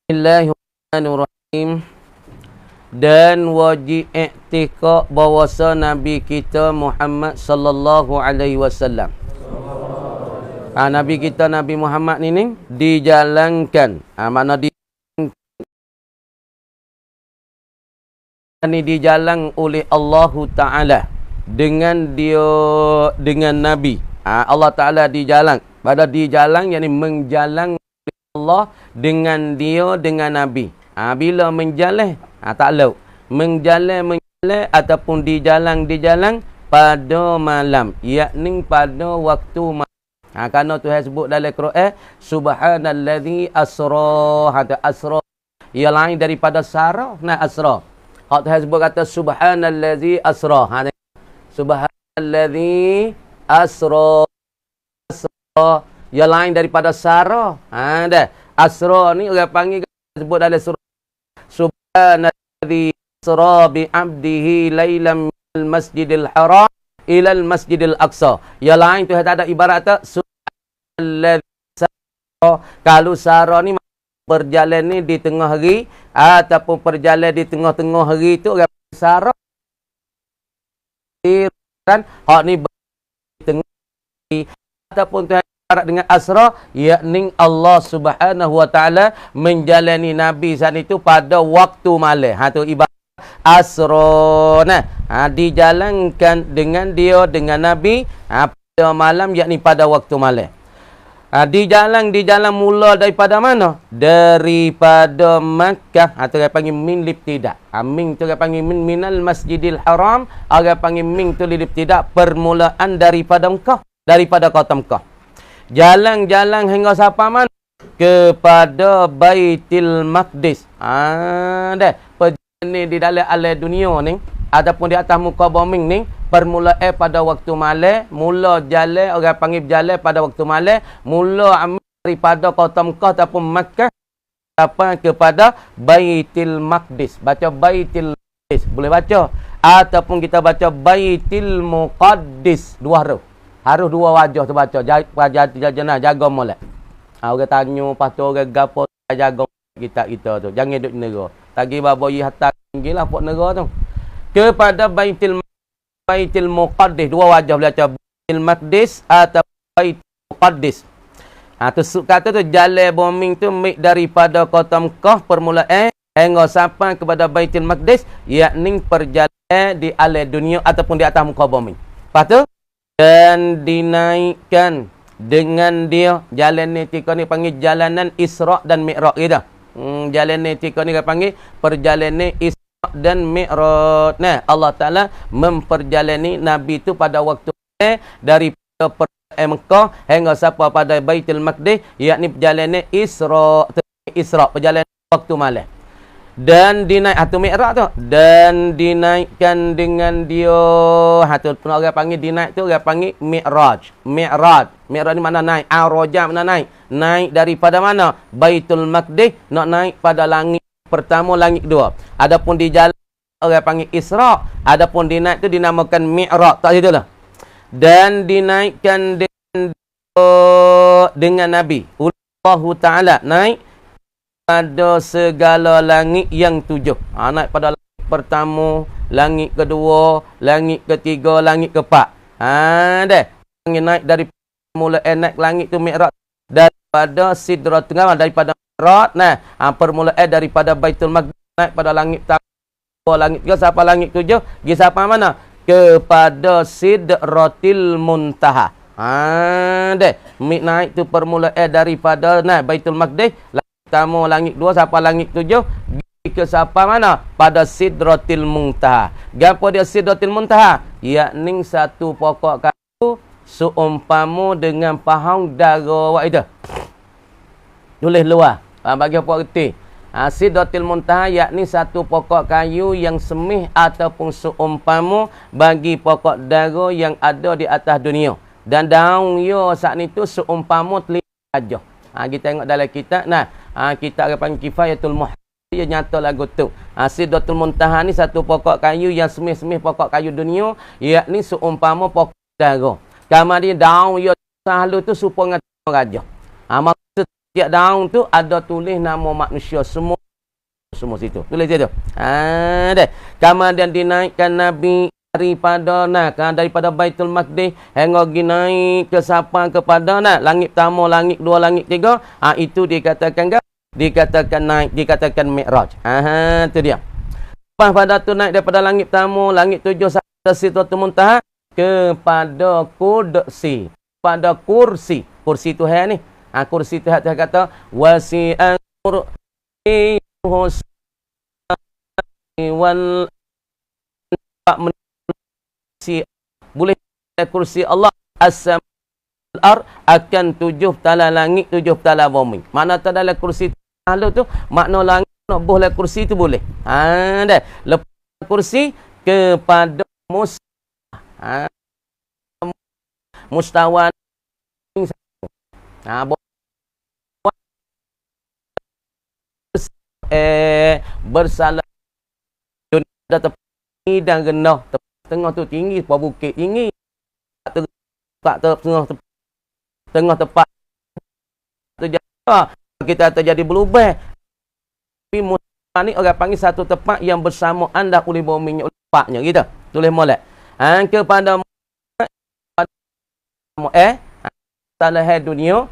Bismillahirrahmanirrahim. Dan wajib i'tiqad bahawasa Nabi kita Muhammad sallallahu alaihi wasallam. Nabi kita Nabi Muhammad ni dijalankan. Makna dijalan oleh Allah Taala dengan Nabi. Allah Taala dijalan. Pada dijalan yakni menjalan Allah dengan Nabi. Bila menjalan tak lalu. Menjalan ataupun dijalan pada malam, yakni pada waktu malam. Kerana Tuhan sebut dalam Quran, subhanallazi asra, asra ia lain daripada sara na asra. Hak Tuhan sebut kata subhanallazi asra. Subhanallazi asra, ia lain daripada sara. Dah. Asra ni orang panggil sebut dalam surah subhanallazi asra bi 'abdihi lailan minal masjidil haram ila al masjidil aqsa. Ia lain tu tak ada ibarat tak subhanallazi asra. Kalau sara ni berjalan ni di tengah hari ataupun berjalan di tengah-tengah hari tu orang sara. Kan hak ni di tengah hari ataupun tu dengan asra, yakni Allah Subhanahu wa taala menjalani Nabi saat itu pada waktu malam. Tu ibarat asra. Dijalankan dengan Nabi pada malam, yakni pada waktu malam. Dijalan mula daripada mana? Daripada Makkah. Tu dia panggil min libtidak. Min tu dia panggil minal masjidil haram. Dia panggil min tu libtidak, permulaan daripada Mekah, daripada kota Mekah. Jalan-jalan hingga sampai mana? Kepada Baitul Maqdis. Dah. Perjalanan ni di dalam alam dunia ni ataupun di atas muka bumi ni permulaan pada waktu malam. Mula jalan, orang panggil jalan pada waktu malam. Mula ambil daripada kota Mekah ataupun Makkah sampai kepada Baitul Maqdis. Baca Baitul Maqdis. Boleh baca. Ataupun kita baca Baitul Muqaddis. Dua huruf. Harus dua wajah tu baca. Jaga molek. Orang tanya, lepas tu orang gapo jaga kita tu. Jangan duduk negara. Tagi baboyi hatta tinggi lah pok negara tu. Kepada Baitul Muqaddis. Dua wajah baca Baitul Maqdis atau Baitul Muqaddis. Tu kata tu jalan bombing tu daripada kota Mekah permulaan hingga sampai kepada Baitul Maqdis, yakni perjalanan di alam dunia ataupun di atas muka bumi. Lepas tu dan dinaikkan dengan dia. Jalan ni tika ni panggil jalanan Isra' dan Mi'raj gitu. Jalan ni tika ni panggil perjalanan Isra' dan Mi'raj. Allah Ta'ala memperjalani Nabi tu pada waktu daripada Mekah hingga sampai pada Baitul Maqdis, yakni perjalanan Isra' perjalanan waktu malam. Dan dinaik atau Mi'raj tu, dan dinaikkan dengan dia. Tu orang panggil dinaik tu, orang panggil Mi'raj. Mi'raj ni mana naik? Araja mana naik? Naik daripada mana? Baitul Maqdis nak naik pada langit pertama, langit kedua. Adapun di jalan orang panggil Isra', adapun dinaik tu dinamakan Mi'raj. Tak gitulah. Dan dinaikkan dengan Nabi. Allah Taala naik pada segala langit yang tujuh. Naik pada langit pertama, langit kedua, langit ketiga, langit keempat. Dah. Naik dari permulaan naik langit tu Mi'raj daripada Sidratul Muntaha, daripada Mi'raj. Permulaan daripada Baitul Maqdis naik pada langit pertama, langit tiga sampai langit tujuh. Pergi sampai mana? Kepada Sidratul Muntaha. Dah. Naik tu permulaan daripada Baitul Maqdis pertama, langit dua sampai langit tujuh, pergi ke sampai mana? Pada Sidratul Muntaha. Gapo dia Sidratul Muntaha? Yakni satu pokok kayu seumpama dengan pahang dara wak itu. Tulis luar. Bagi apa reti? Sidratul Muntaha yakni satu pokok kayu yang semih ataupun seumpama bagi pokok dara yang ada di atas dunia. Dan daun yo saat itu seumpama telinga gajah. Kita tengok dalam kitab. Kita akan panggil Kifayatul Muhaddiz. Dia nyata lagu tu. Sidratul Muntaha ni satu pokok kayu yang semih-semih pokok kayu dunia, yakni seumpama pokok dara. Kamar dia daun ya selalu tu supaya dengan raja. Maksud tiap daun tu ada tulis nama manusia semua situ. Tulis dia tu. Deh. Kemudian dinaikkan Nabi daripada Baitul Maqdis hingga naik ke sampai kepada langit pertama, langit dua, langit tiga. Itu dikatakan dikatakan naik, dikatakan Mi'raj. Tu dia. Lepas pada tu naik daripada langit pertama, langit tujuh sampai Sidratul Muntaha kepada kursi. Pada kursi. Kursi Tuhan ni. Kursi Tuhan kata wasi'a kursi wal boleh kursi Allah as-samar akan 7 tala langit 7 tala bumi. Mana tak dalam kursi Allah tu makna langit nak boleh kursi tu boleh. Dah lepas kursi kepada mustawan bersalah dunia tepi dan genah tengah tu tinggi sebuah bukit tinggi tak tengah tepat kita terjadi berubah. Tapi mustawan ni orang panggil satu tempat yang bersama anda oleh bumi lepaknya gitu. Tulis molek. Kepada salah dunia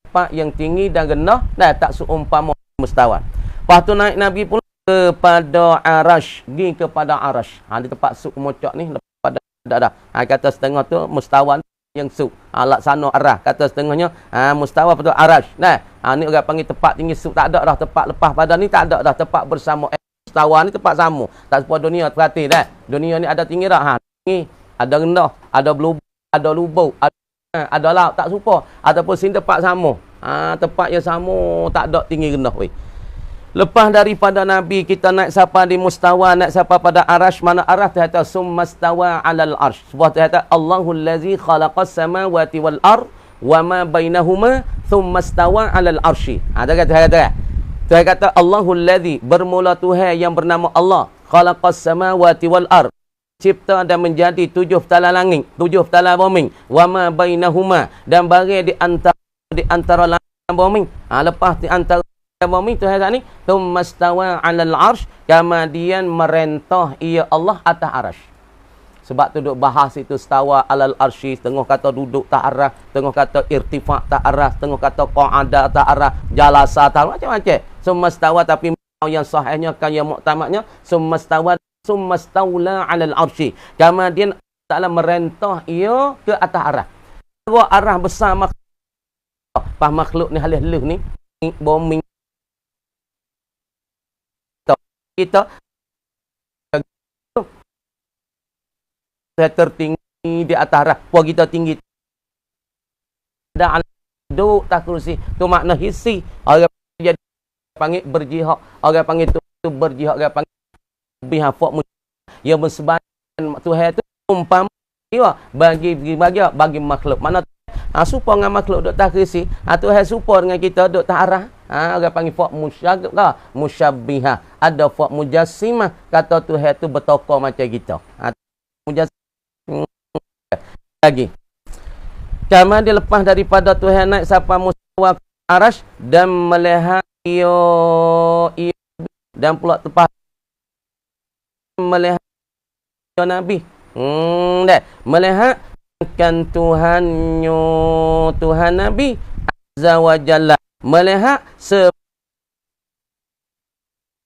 tempat yang tinggi dan genah dan tak seumpama mustawan. Lepas tu naik Nabi pula kepada Arash, pergi kepada Arash. Di tempat suk mocok ni pada dah. Kata setengah tu mustawan yang suk. Laksana arah. Kata setengahnya mustawa pada Arash. Ni orang panggil tempat tinggi suk tak ada dah tempat lepas pada ni tak ada dah tempat bersama mustawa ni tempat sama. Tak serupa dunia perhati dah. Dunia ni ada tinggi dah. Tinggi, ada rendah, ada belubuk, ada lubuk, ada laut tak serupa ataupun sini tempat sama. Tempat yang sama tak ada tinggi rendah weh. Lepas daripada Nabi kita naik sampai di mustawa, naik sampai pada arash. Mana arash terkata summastawa alal arsh. Sebuah terkata Allahul ladzi khalaqas samawati wal ard wa ma bainahuma summastawa alal arsy. Terkata Allahul ladzi bermula Tuhan yang bernama Allah khalaqas samawati wal ard, cipta dan menjadi 7 tala langit, 7 tala bumi, wa ma bainahuma dan bagi di antara langit dan bumi. Lepas di antara bumi tu hari ni tumastawa 'alal 'arsy, kemudian merentah ia Allah atas arasy. Sebab tu duk bahas itu stawa 'alal 'arsy, tengah kata duduk tak arah, tengah kata irtifa' tak arah, tengah kata qa'ada tak arah, jalasa tak macam-macam. Sumastawa tapi yang sahihnya kan yang muktamadnya sumastawa sumastaula 'alal 'arsy. Kemudian Ta'ala merentah ia ke atas arah. Dua arah besar makhluk ni halih-halih ni bumi kita tertinggi di atas arah. Puan kita tinggi. Ada duduk tak kursi. Tu makna hisi. Orang jadi panggil berjihad. Orang panggil tu berjihad. Orang panggil bihafak yang bersebaran Tuhan tu umpama bagi makhluk. Mana supa dengan makhluk duk tak kursi. Tuhan supa dengan kita duk tak arah. Orang panggil fak musyabbihah. Ada fak mujassimah. Kata Tuhan tu bertokar macam kita. Mujassimah. Lagi. Kemudian dia lepas daripada Tuhan naik sampai mustawa arash dan melihat ia dan pula tepat melihat Nabi. Melihat kan Tuhan Nabi azza wa jalla. Melihat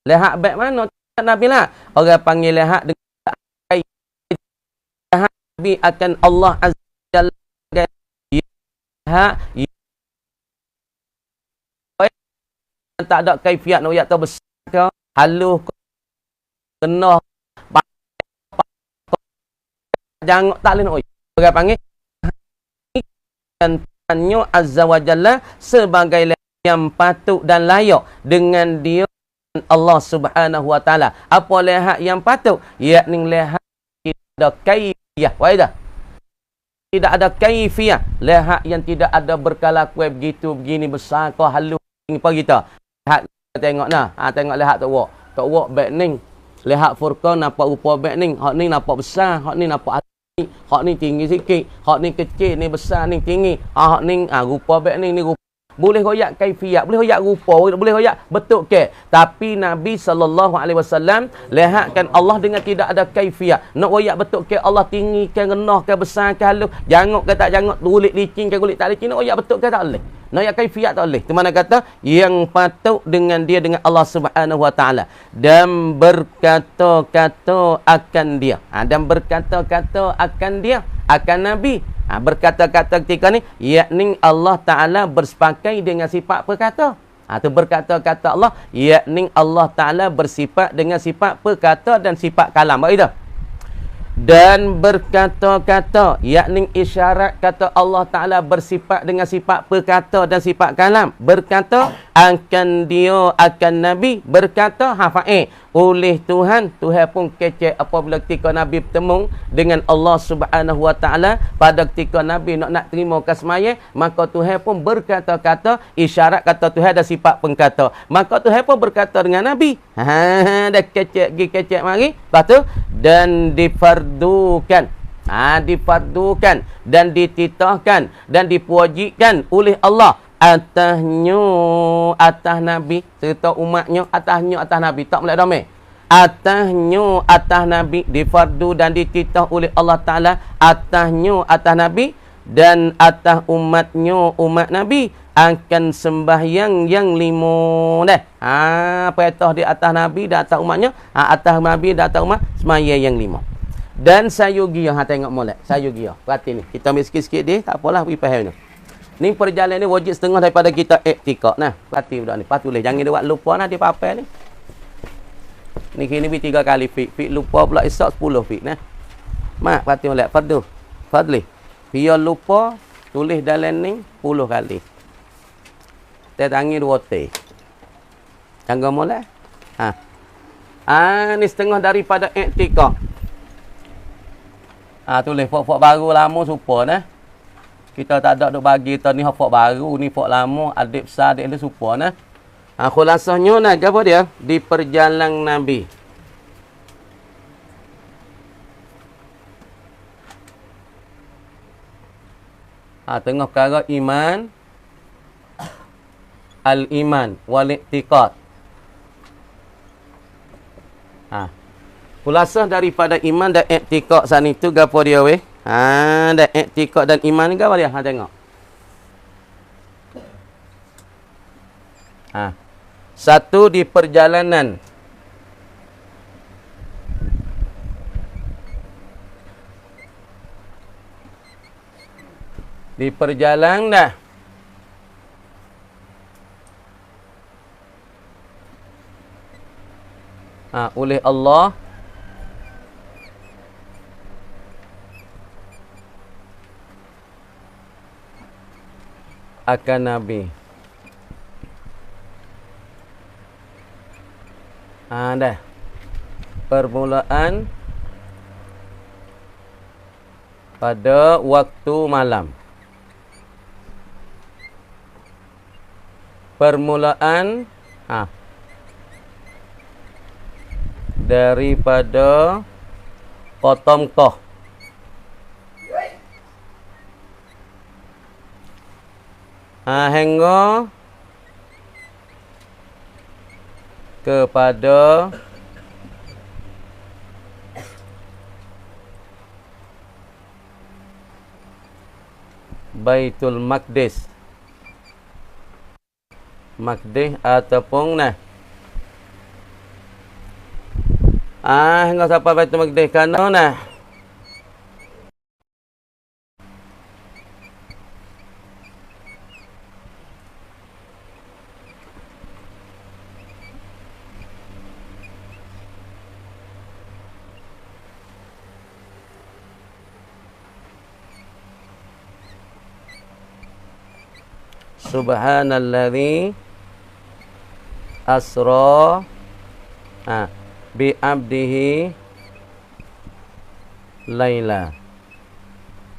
lihat baik mana Nabi lah. Orang panggil lihat dengan Nabi akan Allah azza wa jalla. Tak ada kaifiat nak ayat besar ke halus kena jangan tak boleh nak orang panggil Tuhannya azza wa jalla sebagai yang patut dan layak dengan dia Allah subhanahu wa ta'ala. Apa lihat yang patut? Yakni lihat tidak ada kaifiyah. Waidah. Tidak ada kaifiyah. Lihat yang tidak ada berkelakuan begitu, begini besar kau halus apa kita. Lihat tengok nah. Tengok lihat tok wak. Tok wak baik ning. Lihat Furqan nampak rupa baik ning. Hak ni nampak besar, hak ni nampak hak ni tinggi sikit, hak ni kecil, ni besar, ni tinggi. Hak ni rupa baik ni rupa. Boleh royak kaifiat, boleh royak rupa, boleh royak bentuk ke. Tapi Nabi SAW lihatkan Allah dengan tidak ada kaifiat. Nak royak bentuk ke Allah tinggi ke, rendah ke, besar ke, halus, jangok ke tak jangok, gulit licin ke, gulit tak licin. Nak royak bentuk ke tak boleh. Nak royak kaifiat tak boleh. Itu mana kata yang patut dengan dia dengan Allah Subhanahu Wa Taala dan berkata-kata akan dia. Dan berkata-kata akan dia, akan Nabi. Berkata-kata ketika ni, yakni Allah Ta'ala bersepakai dengan sifat perkata. Itu berkata-kata Allah, yakni Allah Ta'ala bersifat dengan sifat perkata dan sifat kalam. Baik dah. Dan berkata-kata, yakni isyarat kata Allah Ta'ala bersifat dengan sifat perkata dan sifat kalam. Berkata akan dia, akan Nabi. Berkata oleh Tuhan. Tuhan pun kecek apabila ketika Nabi bertemu dengan Allah Subhanahu Wa Taala. Pada ketika Nabi nak terima kasmaya, maka Tuhan pun berkata-kata, isyarat kata Tuhan ada sifat pengkata. Maka Tuhan pun berkata dengan Nabi. Dah kecek mari. Lepas tu, dan difardukan. Difardukan dan dititahkan dan dipuajikan oleh Allah atasnya, atas Nabi serta umatnya, atasnya, atas Nabi. Tak boleh domai. Atasnya, atas Nabi, difardu dan dititah oleh Allah Ta'ala atasnya, atas Nabi dan atas umatnya, umat Nabi akan sembahyang yang 5 dah. Perintah di atas Nabi dan atas umatnya, atas Nabi dan atas umat sembahyang yang 5. Dan sayugia, tengok molek. Sayugia. Perhati ni. Kita ambil sikit-sikit dia, tak apalah pergi faham ni. Ni perjalanan ni wajib setengah daripada kita iktikad. Nah, perhati budak ni. Lepas tulis. Jangan dia buat lupa nah, dia papel ni. Ni kini 3 kali fik. Fik lupa pula esok 10 fik. Nah. Mak, perhati molek. Fadli. Biar lupa, tulis dalam ni 10 kali. Dia tangi 2 teh. Jangan molek. Ni setengah daripada iktikad. Tulis fok baru lama supa nah. Kita tak ada duk bagi kita ni fok baru, ni fok lama, adik besar adik dia supa nah. Khulasahnya nah apa dia? Di perjalanan Nabi. Tengah perkara iman, al-iman wal i'tiqad. Khulasah daripada iman dan i'tiqad sana itu gapo dia weh? Dan i'tiqad dan iman ni gapo dia? Tengok. Satu di perjalanan. Di perjalanan dah. Oleh Allah akan Nabi. Dah. Permulaan pada waktu malam. Permulaan daripada potong toh. Hingga kepada Baitul Maqdis. Maqdis ataupun hingga sampai Baitul Maqdis kerana Subhanalladzi asra bi abdihi laila.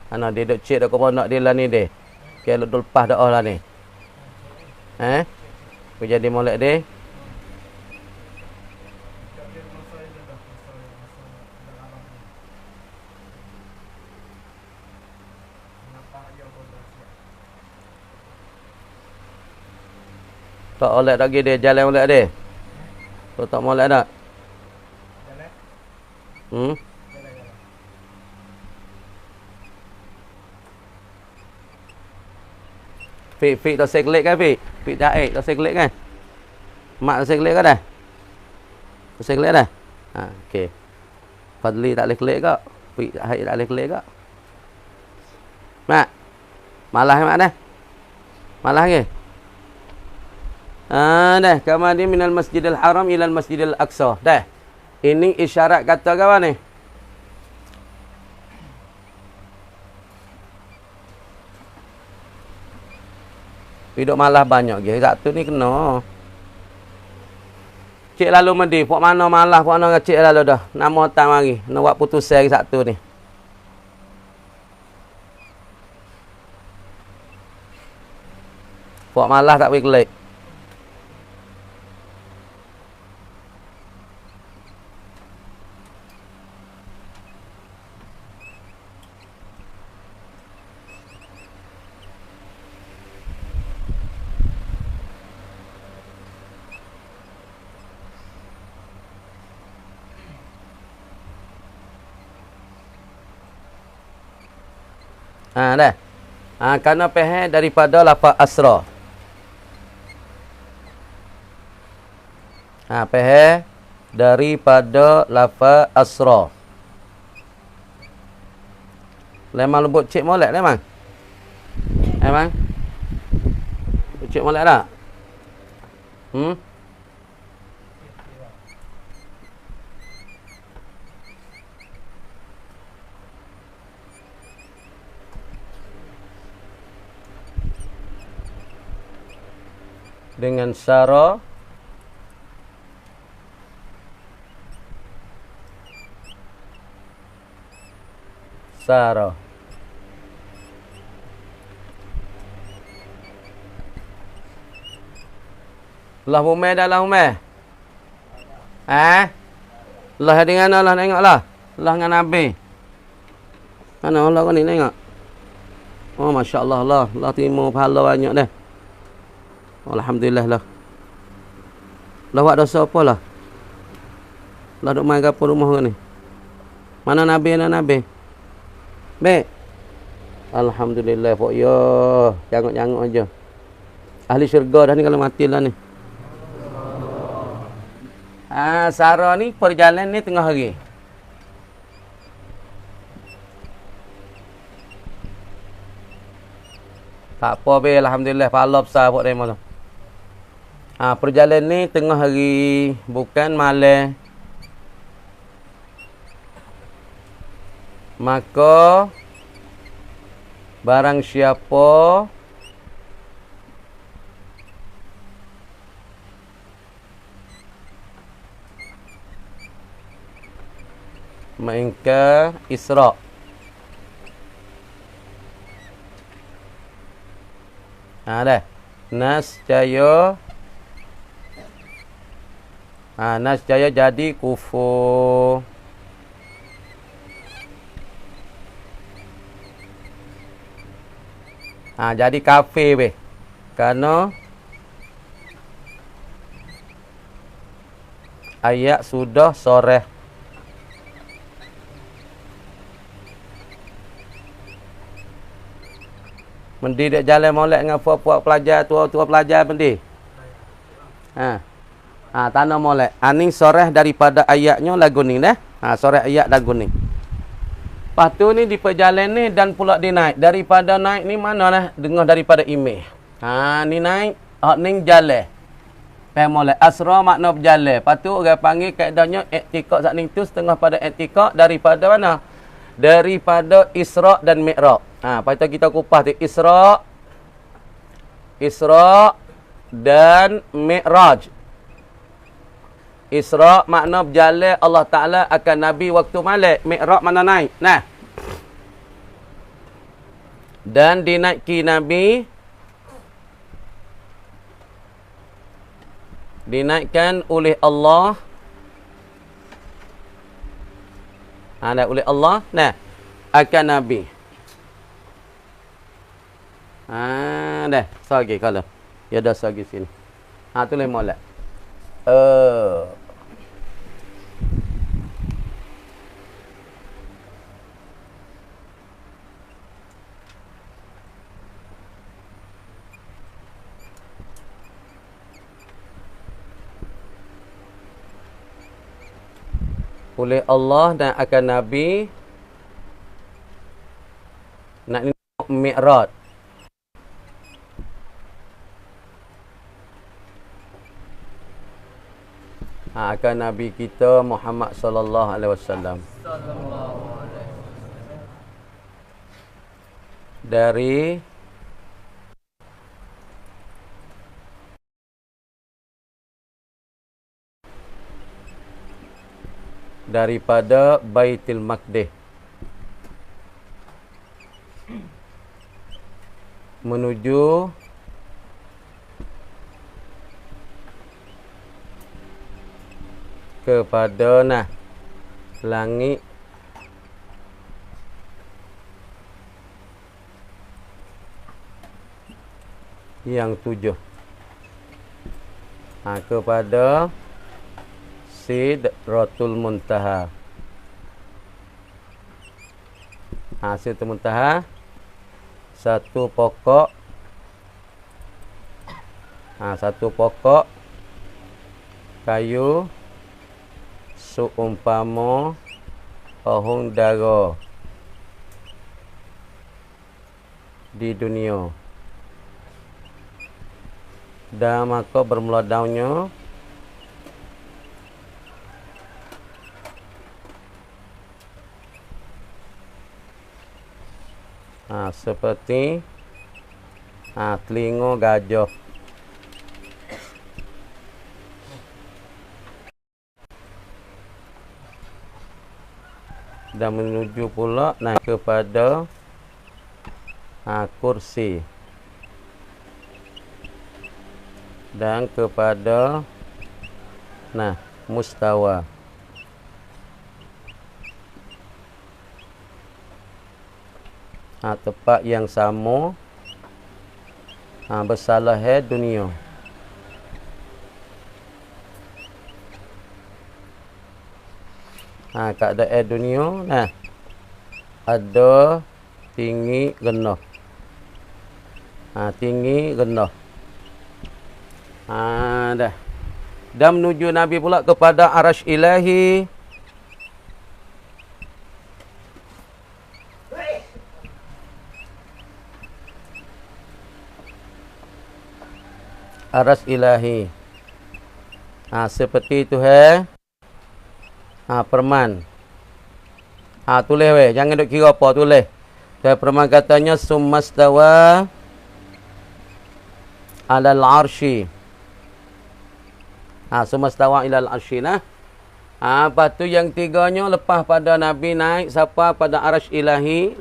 Dia duk cek dak kau nak dia lah ni deh. Kalau dul lepas dah lah ni. Jadi molek deh. Tak molek lagi dia. Jalan molek dia. Kau tak molek tak? Hmm? Fik tak seklik kan Fik? Fik Jaik tak seklik kan? Mak tak seklik kan dah? Tak seklik dah? Ha, okey. Fadli tak boleh klik kak? Fik Jaik tak boleh klik kak? Mak? Malah mak dah? Malah ke? Dah. Kamadi minal masjidil haram ilal masjidil aqsa. Dah. Ini isyarat kata kawan ni. Hidup malah banyak je. Satu ni kena. Cik lalu mandi. Puak mana malah. Puak mana cik lalu dah. Nama otak mari. Nak buat putusan satu ni. Puak malah tak boleh klik. Dah. Kerana peheh daripada lafaz asra. Peheh daripada lafaz asra. Lemang lembut cik molek lemang. Lemang. Cik molek tak? Dengan syara syara lah umai dah lah umai lah dengan Allah tengoklah lah dengan Nabi mana Allah kau ni tengok oh Masya Allah Allah terima pahala banyak dah alhamdulillah lah. Lah buat dosa apa lah? Lah duk main gapo rumah ni? Mana Nabi ana Nabi? Baik. Alhamdulillah pok ya, jangok-jangok aja. Ahli syurga dah ni kalau mati lah ni. Sarah ni perjalanan ni tengah hari. Tak apa be, alhamdulillah pahala besar pok demo tu. Perjalanan ni tengah hari, bukan malam. Maka barang siapa mengingkar Isra' dah. Nasjaya jadi kufur. Jadi kafir be. Kerana ayat sudah soreh. Mendi dek jalan molek dengan puak-puak pelajar, tua-tua pelajar mendi. Tanah molek. Aning soreh daripada ayatnya lagu ni dah. Soreh ayat lagu ni. Lepas tu ni di perjalanan ni dan pula dia naik. Daripada naik ni mana lah? Dengar daripada imeh. Ni naik. Ning jalan. Faham molek. Asra makna berjalan. Lepas tu orang panggil kaedahnya iktikad saat ni tu setengah pada iktikad daripada mana? Daripada Isra' dan Mi'raj. Lepas tu kita kupas tu. Isra' dan Mi'raj. Isra' makna berjalan Allah Ta'ala akan Nabi waktu malam. Mi'raj mana naik. Dan dinaiki Nabi. Dinaikkan oleh Allah. Oleh Allah. Akan Nabi. Dah. Sagi kalau. Ya dah sagi sini. Tulis molek. Oleh Allah dan akan Nabi nak ni Mi'raj. Akan Nabi kita Muhammad sallallahu alaihi wasallam. Dari daripada Baitul Maqdis menuju kepada langit yang 7. Kepada Sidratul Muntaha. Sidratul Muntaha satu pokok kayu seumpama pohon dara di dunia. Dan maka bermula daunnya seperti telinga gajah. Dan menuju pula kepada kursi dan kepada mustawa. Tempat yang sama bersalah dunia. Keadaan dunia ada tinggi rendah. Tinggi rendah. Dah. Dan menuju Nabi pula kepada Arasy Ilahi. Arasy Ilahi. Seperti itu perman. Tulis jangan duk kira apa, tulis. Perman katanya summastawa alal arsy. Summastawa ilal arsy lepas tu yang tiganya lepas pada Nabi naik sampai pada Arasy Ilahi.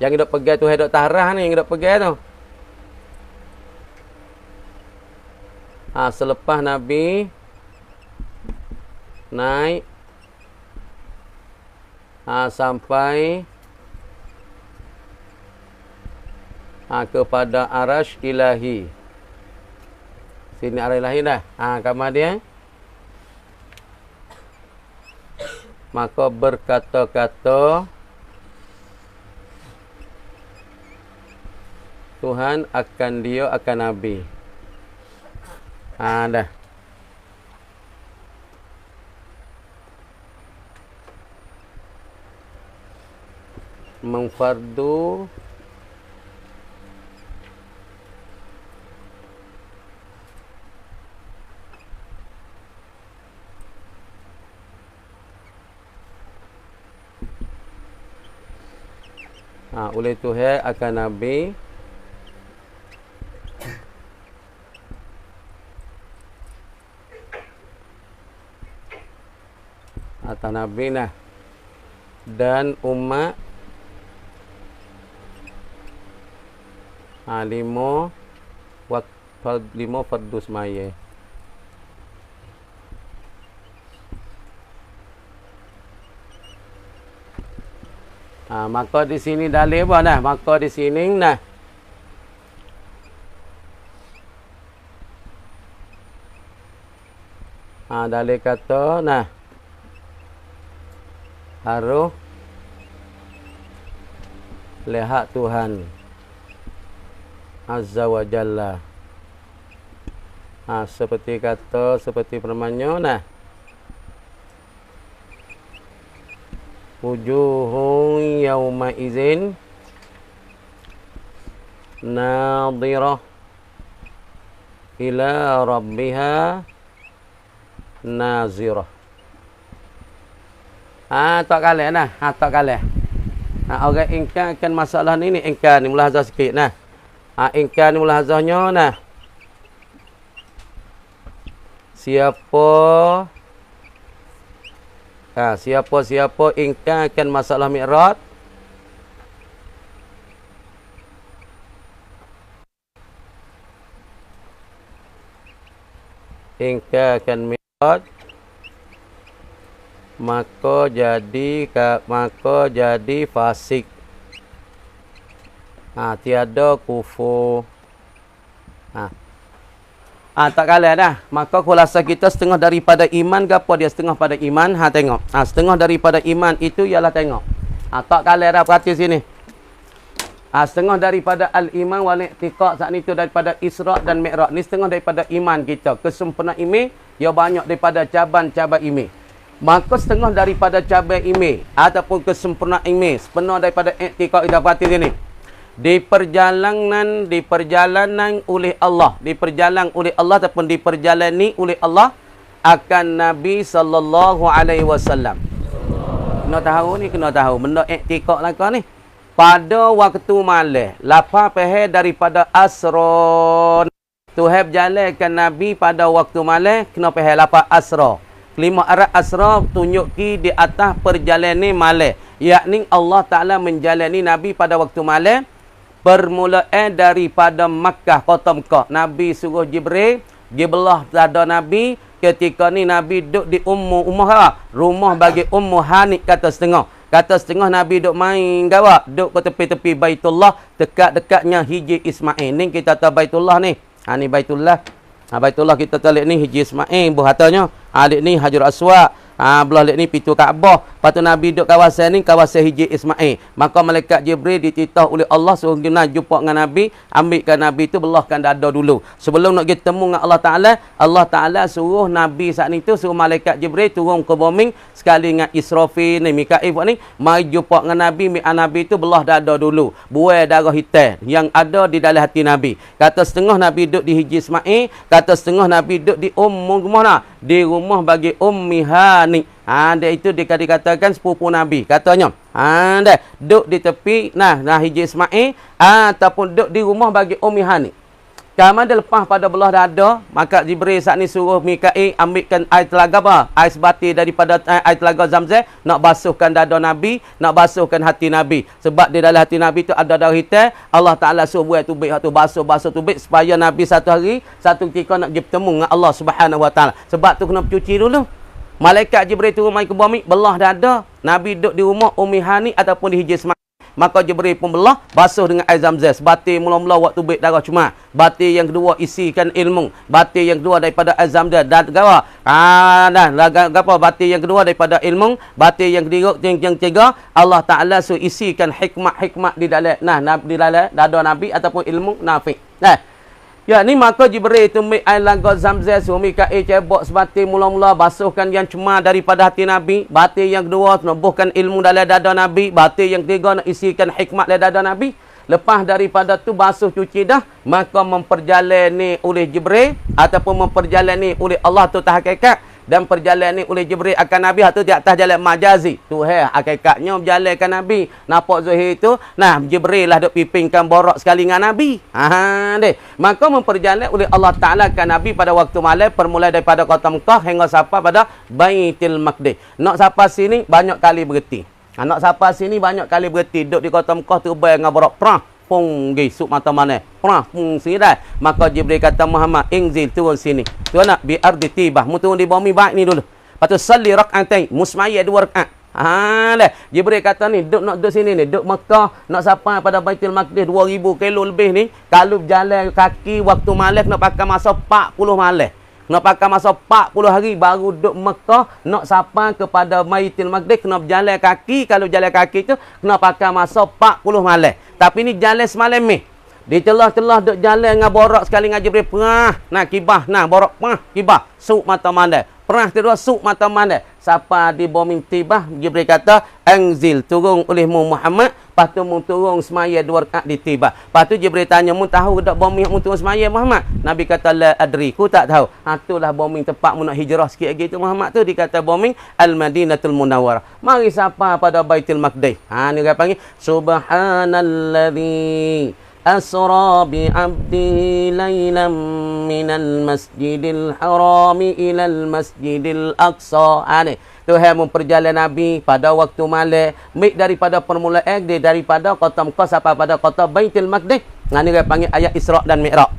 Jangan duk pegang tu duk tarah ni, yang duk pegang tu. Selepas Nabi naik sampai kepada Arasy Ilahi. Sini Arasy Ilahi dah. Kamar dia. Maka berkata-kata Tuhan akan dia akan Nabi. Dah. Mengfardu oleh Tuhan akan Nabi atas Nabi dan umat 5 fardu semaya. Maka di sini dalil apa maka di sini Dalil kata nah harus lihat Tuhan Azza wa Jalla. Seperti kata seperti firman-Nya nah wujuhun yauma izin nadhirah ila rabbiha nazirah. Tak kalah nah. Tak kalah. Orang ingkar akan masalah ni ingkar ni mulahazah sikit nah. Ingkar ni mulahazahnya nah. Siapa ingkar akan masalah Mi'raj ingkar akan Mi'raj maka jadi fasik. Tiada kufur. Tak kalah dah. Maka khulasa kita setengah daripada iman ke apa dia setengah pada iman? Tengok. Setengah daripada iman itu ialah tengok. Tak kalah dah, perhati sini. Setengah daripada al-iman wal i'tiqad saat itu daripada Isra' dan Mi'raj. Ni setengah daripada iman kita. Kesempurnaan iman dia banyak daripada caban-caban iman. Maka setengah daripada caban iman ataupun kesempurnaan iman sepenuh daripada i'tiqad kita perhati sini. Di perjalanan oleh Allah, ataupun diperjalani oleh Allah akan Nabi sallallahu alaihi wasallam. Kena tahu benda i'tiqad lah kau ni. Pada waktu malam, lapar pehe daripada asra. Tuhab jalankan Nabi pada waktu malam kena pehe lapar asra. Kelima arah asra tunjuki di atas perjalanan malam, yakni Allah Taala menjalani Nabi pada waktu malam. Permulaan daripada Makkah kota Mekah. Nabi suruh Jibril belah dada Nabi. Ketika ni Nabi duduk di rumah bagi Ummu Hani kata setengah Nabi duduk main gawak, duduk ke tepi-tepi Baitullah, dekat-dekatnya Hijri Ismail. Ni kita tahu Baitullah ni. Ni Baitullah. Baitullah kita tahu ni Hijri Ismail buah hatanya. Alik ni Hajar Aswad. Belah ni pintu Kaabah. Lepas tu Nabi duduk kawasan ni, kawasan Hijri Ismail. Maka malaikat Jibril dititah oleh Allah suruh kena jumpa dengan Nabi, ambilkan Nabi tu belahkan dada dulu. Sebelum nak pergi temu dengan Allah Taala suruh Nabi saat ni tu suruh malaikat Jibril turun ke bumi sekali dengan Israfil ni, Mikail ni, mai jumpa dengan Nabi, Nabi tu belah dada dulu. Buai darah hitam yang ada di dalam hati Nabi. Kata setengah Nabi duduk di Hijri Ismail, kata setengah Nabi duduk di di rumah bagi Ummi Hani. Dia itu dikatakan sepupu Nabi katanya. Dia duduk di tepi Hijri Ismail ataupun duduk di rumah bagi Ummi Hani. Kamu dia lepas pada belah dada, maka Jibril saat ni suruh Mikail ambilkan air telaga air sebati daripada air telaga Zamzam, nak basuhkan dada Nabi, nak basuhkan hati Nabi. Sebab di dalam hati Nabi tu ada darah hitam. Allah Taala suruh buat tubik tu basuh tubik supaya Nabi satu hari satu ketika nak pergi bertemu dengan Allah Subhanahu Wa Taala. Sebab tu kena cuci dulu. Malaikat Jibril turun mai ke bumi, belah dada. Nabi duduk di rumah Ummi Hani ataupun di Hijri Ismail. Maka Jibril pun belah, basuh dengan air Zamzam. Bati mula-mula waktu tubik darah cuma. Bati yang kedua isikan ilmu. Bati yang kedua daripada air Zamzam dan gawa. Bati yang kedua daripada ilmu. Bati yang ketiga Allah Taala isikan hikmah-hikmah di dalam di dalam dada Nabi ataupun ilmu nafi'. Ni maka Jibril itu ambil air laga Zamzam suruh Mikail cebok sebati mula-mula basuhkan yang cuma daripada hati Nabi. Bati yang kedua nubuhkan ilmu dalam dada Nabi. Bati yang ketiga nak isikan hikmat dalam dada Nabi. Lepas daripada tu basuh cuci dah, maka memperjalani oleh Jibril ataupun memperjalani oleh Allah tu hakikat. Dan perjalanan ni oleh Jibril akan Nabi atau di atas jalan majazi. Tu hakikatnya berjalankan Nabi. Nampak Zuhir tu, Jibril lah duk pipingkan borak sekali dengan Nabi. Maka memperjalanan oleh Allah Taala akan Nabi pada waktu malam permula daripada kota Mekah hingga sampai pada Baitul Maqdis. Nak sampai sini banyak kali berhenti. Nak sampai sini banyak kali berhenti. Duduk di kota Mekah tu dengan borak perang. Pung suk mata mana perah pung sini dah. Maka Jibril kata Muhammad inzil turun sini tu nak bi ardi tibah mu turun di bumi baik ni dulu. Lepas tu salli rakaatain musmaya 2 rakaat. Jibril kata ni nak duduk sini ni duduk Mekah nak sampai pada Baitul Maqdis 2000 kilo lebih ni. Kalau berjalan kaki waktu malam nak pakai masa 40 malam. Kena pakai masa 40 hari baru duduk Mekah. Nak sampai kepada Baitul Maqdis kena berjalan kaki. Kalau jalan kaki tu kena pakai masa 40 malam. Tapi ni jalan semalam ni. Di celah-celah duk jalan dengan borak sekali dengan Jibril. Perah. Nah kibah. Nah borak. Perah. Kibah. Suk mata mandai. Perah kedua suk mata mandai. Siapa di bombing tibah. Jibril kata. Anzil. Turun olehmu Muhammad. Lepas tu mu turun semaya 2 rakaat di tibah. Lepas tu Jibril tanya. Mu tahu tak bombing mu turun semaya Muhammad? Nabi kata. La adri. Ku tak tahu. Itulah bombing tempat mu nak hijrah sikit lagi tu Muhammad tu. Dikata bombing. Al-Madinatul Munawwarah. Mari siapa pada Baitul Maqdis. Ni dia panggil. Subhanalladzi أسرى بعبده ليلا من المسجد الحرام إلى المسجد الأقصى. Tuhan memperjalan Nabi pada waktu malam, daripada permulaan daripada kota Mekah sampai pada kota Baitul Maqdis. Ini dia panggil ayat Isra dan Mi'raj.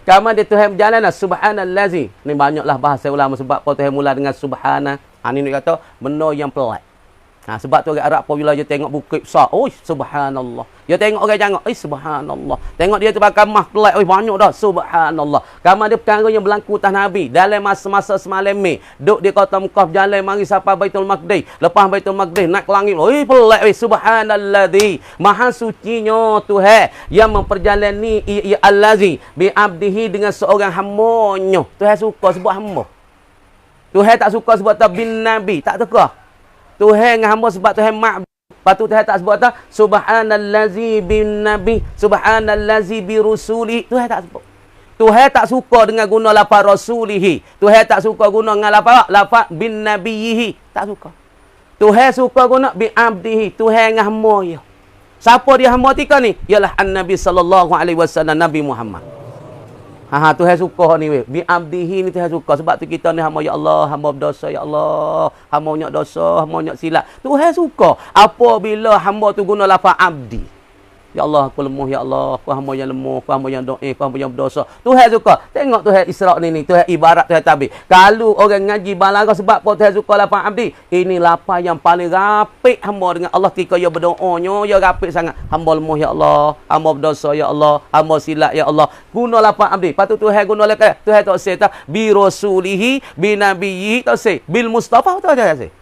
Kamu dia Tuhan berjalan subhanallazi. Ni banyaklah bahasa ulama sebab apa Tuhan mula dengan subhana. Ini dia kata benda yang pelik. Sebab tu orang Arab apabila dia tengok bukit besar, oi subhanallah. Dia tengok orang jangan, subhanallah. Tengok dia tu pakai mah pelik, oi banyak dah, subhanallah. Kamu ada perkara yang berlaku atas Nabi dalam masa-masa semalam ni. Duk di kota Mekah berjalan mari sampai Baitul Maqdis. Lepas Baitul Maqdis naik ke langit, oi pelik, oi subhanalladzi. Maha sucinya Tuhan yang memperjalani allazi bi abdihi dengan seorang hamba-Nya. Tuhan suka sebut hamba. Tuhan tak suka sebut bin nabi, tak suka. Tuhan dengan hamba sebab Tuhan ma'bud. Lepas tu Tuhan tak sebut tak? Subhanallazi bin nabi. Subhanallazi bi rusuli. Tuhan tak sebut. Tuhan tak suka dengan guna lafaz rasulihi. Tuhan tak suka guna dengan lafaz bin nabiyihi. Tak suka. Tuhan suka guna bi abdihi. Tuhan dengan hamba dia. Siapa dia hamba tika ni? Ialah An-Nabi sallallahu alaihi wasallam, Nabi Muhammad. Tuhan suka ni weh. Bi abdihi ni Tuhan suka. Sebab tu kita ni hamba ya Allah, hamba berdosa ya Allah, hamba banyak dosa, hamba banyak silap. Tuhan suka apabila hamba tu guna lafaz abdi. Ya Allah, aku lemah ya Allah, aku hamba yang lemah, aku hamba yang doa, aku hamba yang berdosa. Tuhan suka. Tengok Tuhan Isra ni, Tuhan ibarat Tuhan tabir. Kalau orang ngaji balaghah sebab apa Tuhan suka lafaz abdi? Ini lafaz yang paling rapik hamba dengan Allah ketika dia berdoanya, dia rapik sangat. Hamba lemah ya Allah, hamba berdosa ya Allah, hamba silap ya Allah. Guna lafaz abdi. Lepas tu Tuhan guna lafaz. Tuhan tak say tak bi rasulihi, bi nabiyyi, tak say bil mustafa tak say.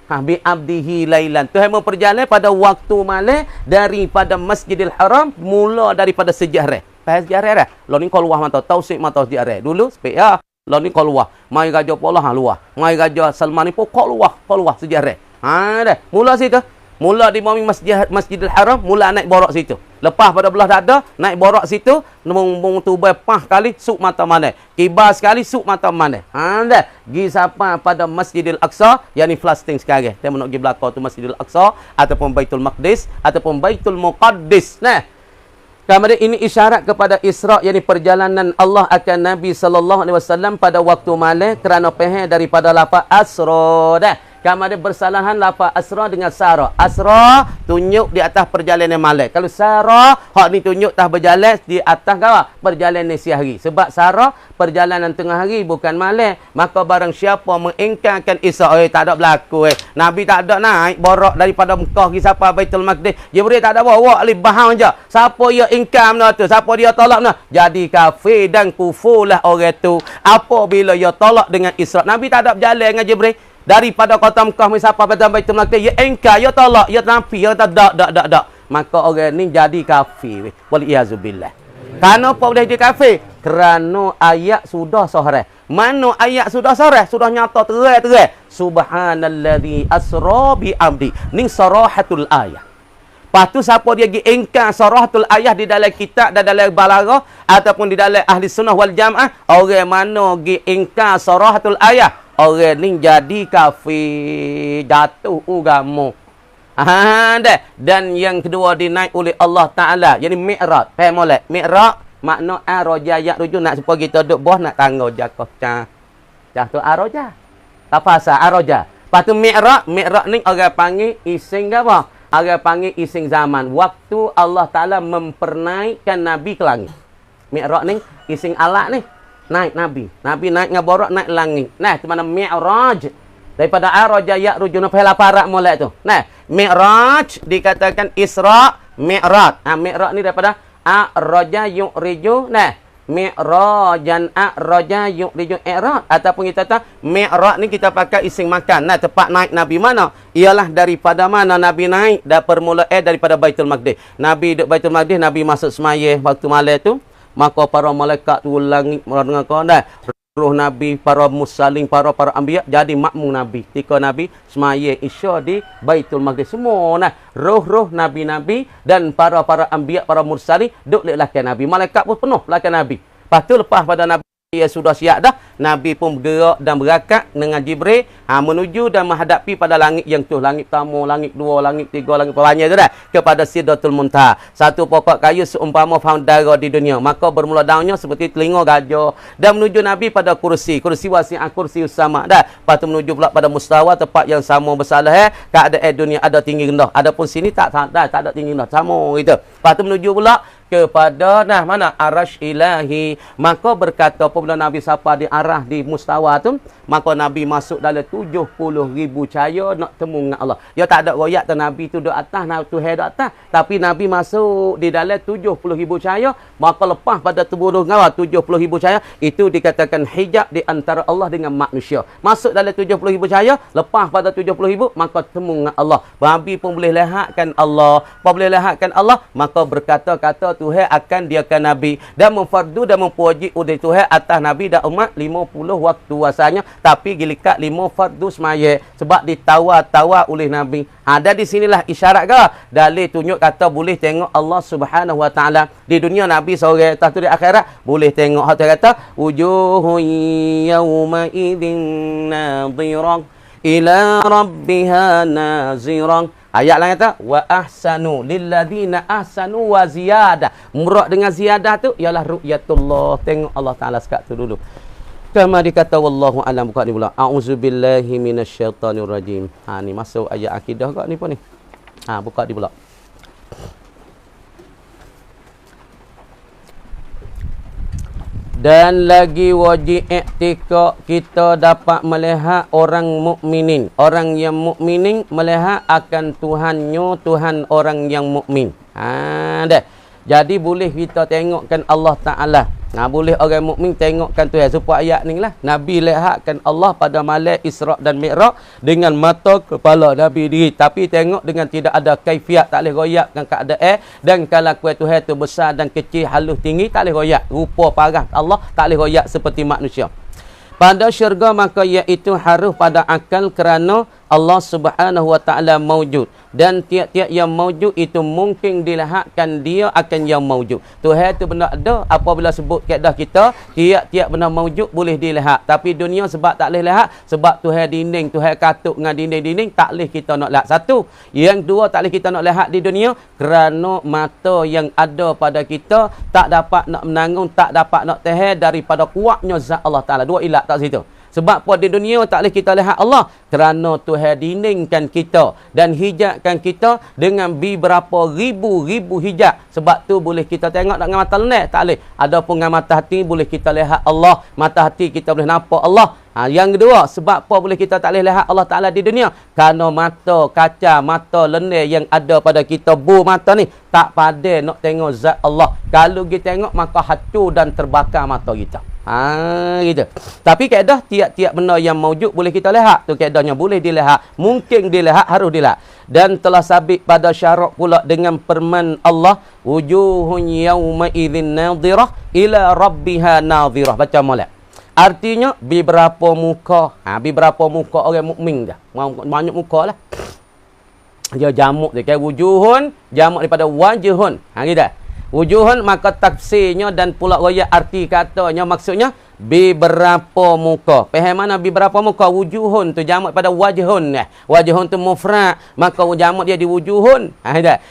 Bi abdihi lailan. Tuhan memperjalan pada waktu malam daripada Masjidil Haram mula daripada sejarah. Faham sejarah dah? Lo ni keluar mata tausik mata sejarah. Dulu sepek ya. Lo ni keluar. Mai raja polah luar. Mai raja Salman ni pun keluar sejarah. Dah. Mula situ. Mula di Masjidil Haram, mula naik borak situ. Lepas pada belah dada, naik borak situ, nombong tubai pah kali, suk mata mana. Kibar sekali, suk mata mana. Dah. Gi sampai pada Masjidil Aqsa, yang ni Palestin sekarang. Kita nak pergi belakang tu Masjidil Aqsa, ataupun Baitul Maqdis, ataupun Baitul Muqaddis. Nah. Kemudian ini isyarat kepada Isra, yakni perjalanan Allah akan Nabi SAW pada waktu malam kerana peheh daripada lafaz Asra. Dah. Kemudian bersalahan lafaz Asra dengan Sara. Asra tunjuk di atas perjalanan malam. Kalau Sara, hak ni tunjuk atas berjalan di atas apa? Perjalanan siang hari. Sebab Sara perjalanan tengah hari bukan malam. Maka barang siapa mengingkarkan Isra, tak ada berlaku. Nabi tak ada naik borak daripada Mekah pergi sampai Baitul Maqdis. Jibril tak ada bawa alif bahang je. Siapa dia ingkar benda tu? Siapa dia tolak benda? Jadi kafir dan kufurlah orang tu. Apabila dia tolak dengan Isra. Nabi tak ada berjalan dengan Jibril. Daripada kota Mekah sampai pada Baitul Maqdis, ya engkar, ya tolak, ya nafi, ya tak. Maka orang ni jadi kafir. Waliyazubillah. Kenapa boleh jadi kafir? Kerana ayat sudah sahih. Mana ayat sudah sahih? Sudah nyata terang. Subhanalladzi asra bi abdi. Ni sarahatul ayat. Lepas tu siapa dia pergi engkar sarahatul ayat di dalam kitab dan dalam balaghah ataupun di dalam ahli sunnah wal jamaah, orang mana pergi engkar sarahatul ayat, orang ni jadi kafir, jatuh agama. Dah. Dan yang kedua dinaik oleh Allah Ta'ala, yakni Mi'raj. Faham molek? Mi'raj makna araja yak rujuk nak supaya kita duduk bawah nak tangga jakoh cah tu araja. Apa asal araja? Lepas tu Mi'raj ni orang panggil ising apa? Orang panggil ising zaman. Waktu Allah Ta'ala mempernaikkan Nabi ke langit. Mi'raj ni ising alat ni. Naik Nabi. Nabi naik dengan borak, naik langit. Nah, itu mana Mi'raj. Daripada araja ya'ruju na pahla parak molek tu. Nah, Mi'raj dikatakan Isra, Mi'raj. Mi'raj ni daripada araja yu'riju. Nah, mi'rajan a'raja yu'riju i'rad. Ataupun kita kata mi'raj ni kita pakai ising makan. Nah, tempat naik Nabi mana? Ialah daripada mana Nabi naik? Permulaan daripada Baitul Maqdis. Nabi duduk Baitul Maqdis, Nabi masuk semayah waktu malam tu. Maka para malaikat tu langit dengan kau roh Nabi, para musallim, para anbiya jadi makmum Nabi. Ketika Nabi semaya Isya di Baitul Maqdis semua roh-roh Nabi-Nabi dan para anbiya, para mursalin duduk di belakang Nabi. Malaikat pun penuh belakang Nabi. Lepas tu lepas pada Nabi ia sudah siap dah, Nabi pun bergerak dan berakat dengan Jibril menuju dan menghadapi pada langit yang tu, langit pertama, langit dua, langit tiga, langit banyak tu dah, kepada Sidratul Muntaha. Satu pokok kayu seumpama faham darah di dunia. Maka bermula daunnya seperti telinga gajah dan menuju Nabi pada kursi wasi'ah, kursi sama dah. Lepas tu menuju pula pada mustawa, tempat yang sama bersalah keadaan dunia ada tinggi rendah. Adapun sini tak ada tinggi rendah, sama gitu. Lepas tu menuju pula kepada mana arash ilahi. Maka berkata apabila Nabi sapa di arah di mustawa tu, maka Nabi masuk dalam 70,000 cahaya nak temu dengan Allah. Ya tak ada royak tu Nabi tu duduk atas, Tuhan duduk atas, tapi Nabi masuk di dalam 70,000 cahaya. Maka lepas pada tubuh dengan 70,000 cahaya itu dikatakan hijab di antara Allah dengan manusia. Masuk dalam 70,000 cahaya, lepas pada 70,000 maka temu dengan Allah. Nabi pun boleh lihatkan Allah. Apabila boleh lihatkan Allah, maka berkata-kata Tuhan akan diakan Nabi dan memfardu dan mempuji udai Tuhan atas Nabi dan umat 50 waktu puasanya, tapi gilikat 5 fardu semaya sebab ditawar-tawar oleh Nabi. Ada di sinilah isyarat ke dalil tunjuk kata boleh tengok Allah Subhanahu Wa Taala di dunia. Nabi seorang atas tu di akhirat boleh tengok. Hati kata wujuhun yawma idzin nadhirah ila rabbiha nazirah. Ayat lain kata wa ahsanu lilladzina ahsanu wa ziyadah. Murad dengan ziyadah tu ialah ru'yatullah, tengok Allah Taala sekat tu dulu. Kama dikata wallahu alam buka ni pula. A'udzubillahi minasyaitonir rajim. Ni masuk ayat akidah kat ni pun ni. Buka di pula. Dan lagi wajib iktikad kita dapat melihat orang mukminin. Orang yang mukminin melihat akan Tuhannya, Tuhan orang yang mukmin. Dah. Jadi boleh kita tengokkan Allah Ta'ala. Boleh orang mukmin tengokkan Tuhan. Supaya ayat ni lah. Nabi lihatkan Allah pada malam Isra' dan Mi'raj dengan mata kepala Nabi diri. Tapi tengok dengan tidak ada kaifiat. Tak boleh royakkan keadaan. Dan kalau kuat Tuhan tu besar dan kecil, halus tinggi, tak boleh royak. Rupa parah Allah tak boleh royak seperti manusia. Pada syurga maka iaitu harus pada akal kerana Allah Subhanahu Wa Taala maujud. Dan tiap-tiap yang maujud itu mungkin dilihatkan dia akan yang maujud. Tuhan tu benda ada, apabila sebut kaedah kita, tiap-tiap benda maujud boleh dilihat. Tapi dunia sebab tak boleh lihat, sebab Tuhan dinding, Tuhan katuk dengan dinding-dinding, tak boleh kita nak lihat. Satu. Yang dua, tak boleh kita nak lihat di dunia kerana mata yang ada pada kita tak dapat nak menanggung, tak dapat nak tahan daripada kuatnya zat Allah Ta'ala. Dua ilat tak situ. Sebab apa di dunia tak boleh kita lihat Allah? Kerana Tuhan dindingkan kita dan hijabkan kita dengan beberapa ribu hijab. Sebab tu boleh kita tengok dengan mata lenak, tak boleh. Adapun dengan mata hati boleh kita lihat Allah. Mata hati kita boleh nampak Allah. Yang kedua, sebab apa boleh kita tak boleh lihat Allah Ta'ala di dunia? Kerana mata kaca, mata lenak yang ada pada kita, mata ni tak pandai nak tengok zat Allah. Kalau kita tengok maka hancur dan terbakar mata kita. Gitu. Tapi kaedah tiap-tiap benda yang maujud boleh kita lihat. Tu kaedahnya boleh dilihat, mungkin dilihat, harus dilihat. Dan telah sabit pada syarat pula dengan firman Allah, wujuhun yawma idzin nadhirah ila rabbiha nadhirah. Baca molek. Artinya beberapa muka. Beberapa muka orang mukmin dah. Banyak muka lah. Dia jamuk dia kan wujuhun, jamuk daripada wajhun. Gitu. Wujuhun maka tafsirnya dan pula royak arti katanya maksudnya beberapa muka. Faham mana beberapa muka? Wujuhun tu jamak pada wajhun. Wajhun tu mufrad, maka jamak dia di wujuhun.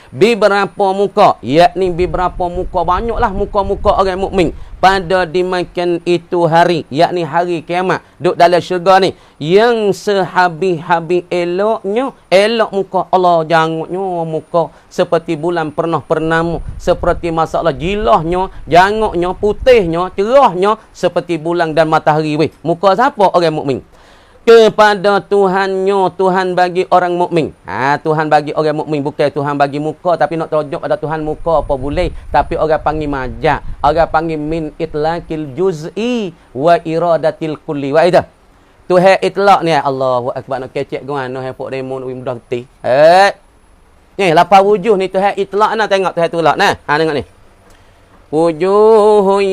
Beberapa muka, yakni beberapa muka, banyaklah muka-muka orang mukmin pada dimakan itu hari, yakni hari kiamat. Duduk dalam syurga ni yang sehabis-habis elok muka Allah, janguknya muka seperti bulan pernah purnama, seperti masalah jilahnya, janguknya, putihnya, cerahnya seperti bulan dan matahari. Muka siapa? Orang mukmin. kepada Tuhannya, Tuhan bagi orang mukmin. Tuhan bagi orang mukmin, bukan Tuhan bagi muka, tapi nak tunjuk pada Tuhan muka apa boleh, tapi orang panggil majaz, orang panggil min itlaqil juz'i wa iradatil kulli. Wa itu Tuhan itlaq ni, Allahu akbar, nak kecek ke mana hang pok demo mudah ti. Ni lapan wujuh ni Tuhan itlaq nah, tengok Tuhan itlaq nah. Tengok ni. Wujuhun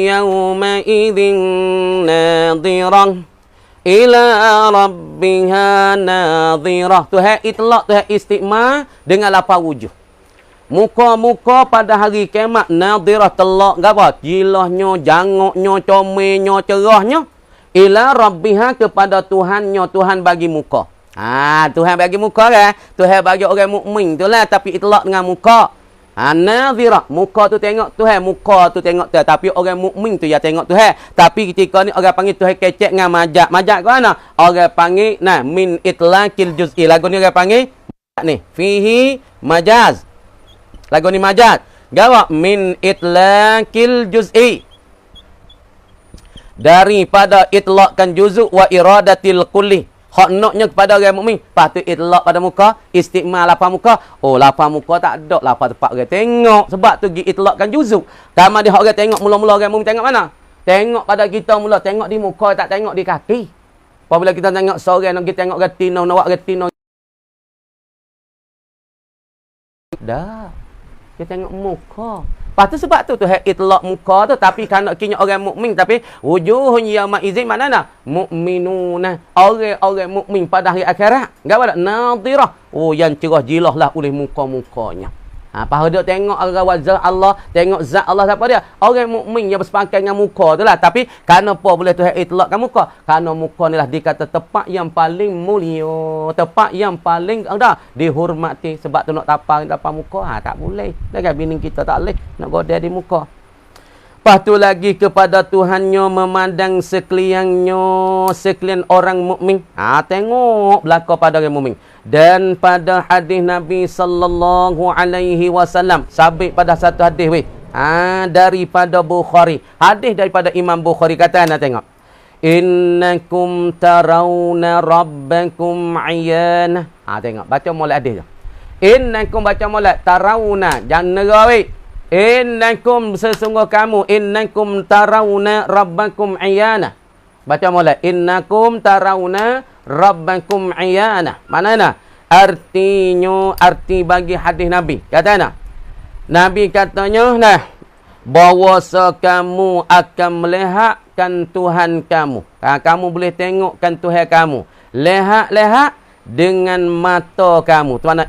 yawma idzin nadirah ila rabbiha nadhirah. Tuhan itlaq, Tuhan istiqma dengan lapan wujuh. Muka-muka pada hari kiamat nadhirah, telak apa? Jilahnya, jangoknya, comelnya, cerahnya. Ila rabbiha, kepada Tuhannya, Tuhan bagi muka. Tuhan bagi muka kan? Tuhan bagi orang mukmin tu lah, tapi itlaq dengan muka. Nadhirah, muka tu tengok Tuhan, muka tu tengok Tuhan, tapi orang mukmin tu ya tengok Tuhan. Tapi ketika ni orang panggil Tuhan kecek dengan majaz. Majaz ke mana? Orang panggil min itlaqil juz'i. Lagu ni orang panggil ni fihi majaz. Lagu ni majaz. Gawak min itlaqil juz'i. Daripada itlaqkan juz'u wa iradatil kulli. Hak naknya kepada orang mukmin, lepas tu itlaq pada muka, istiqmal lapan muka. Lapan muka tak ada, lapan tempat orang tengok. Sebab tu gi itlaqkan juzuk. Kamu dia orang tengok mula-mula orang mukmin tengok mana? Tengok pada kita mula, tengok di muka, tak tengok di kaki. Apabila kita tengok seorang nak kita tengok retina, nak retina. Dah. Kita tengok muka. Lepas tu sebab tu Tuhan itlaq muka tu, tapi kan nak kini orang mukmin, tapi wujuhun yauma idzin mana nak mukminuna, orang mukmin pada hari akhirat. Gapo dak nadhirah. Yang cerah jilah lah oleh muka-mukanya. Pas duk tengok wajah Allah, tengok zat Allah siapa dia? Orang mukmin yang bersepakat dengan muka tu lah. Tapi kenapa boleh Tuhan itlaqkan muka? Kerana muka ni lah dikata tempat yang paling mulia, tempat yang paling dihormati. Sebab tu nak tapang muka, tak boleh. Jangan bini kita tak boleh nak godeh di muka. Lepas tu lagi kepada Tuhannya memandang sekalian orang mukmin. Tengok belaka pada orang mukmin. Dan pada hadis Nabi sallallahu alaihi wasallam, sabit pada satu hadis weh. Daripada Bukhari. Hadis daripada Imam Bukhari kata ana tengok. Innakum tarawna rabbakum ayana. Tengok baca molek hadis tu. Innakum baca molek tarawna, jangan nera weh. Innakum sesungguh kamu, innakum tarawna rabbakum ayana. Baca molek. Innakum tarawna rabbakum ayana. Mana nak? Artinya, arti bagi hadis Nabi. Kata nak? Nabi katanya, bahawa kamu akan melihatkan Tuhan kamu. Kamu boleh tengokkan Tuhan kamu. Lihat dengan mata kamu. Tuan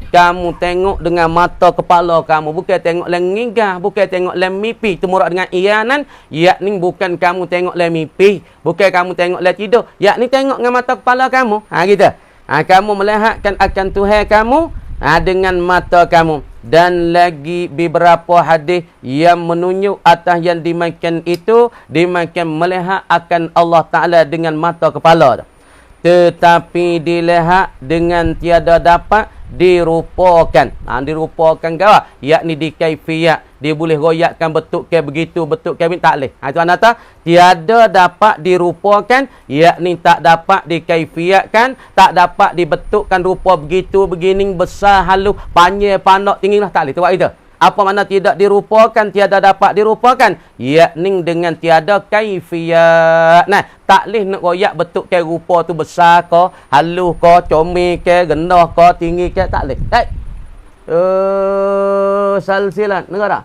kamu tengok dengan mata kepala kamu, bukan tengok dalam ngigah, bukan tengok dalam mimpi. Itu murad dengan iyanan, yakni bukan kamu tengok dalam mimpi, bukan kamu tengok dalam tidur, yakni tengok dengan mata kepala kamu. Gitu. Kamu melihatkan akan Tuhan kamu dengan mata kamu. Dan lagi beberapa hadis yang menunjuk atas yang dimakan itu, dimakan melihat akan Allah Ta'ala dengan mata kepala. Tetapi dilihat dengan tiada dapat dirupakan. Dirupakan gawa, yakni di kaifiyat. Dia boleh royakkan betul ke begitu, betul ke tak boleh. Itu anda tiada dapat dirupakan, yakni tak dapat dikaifiatkan, tak dapat dibetulkan rupa begitu, begini, besar, halus, panjang, pandak, tinggi lah, tak boleh. Itu itu. Apa makna tidak dirupakan, tiada dapat dirupakan? Yakni dengan tiada kaifiyat. Tak boleh nak royak betul ke rupa tu besar ke, halus ke, comel ke, rendah ke, tinggi ke, tak boleh. Salsilan, dengar tak?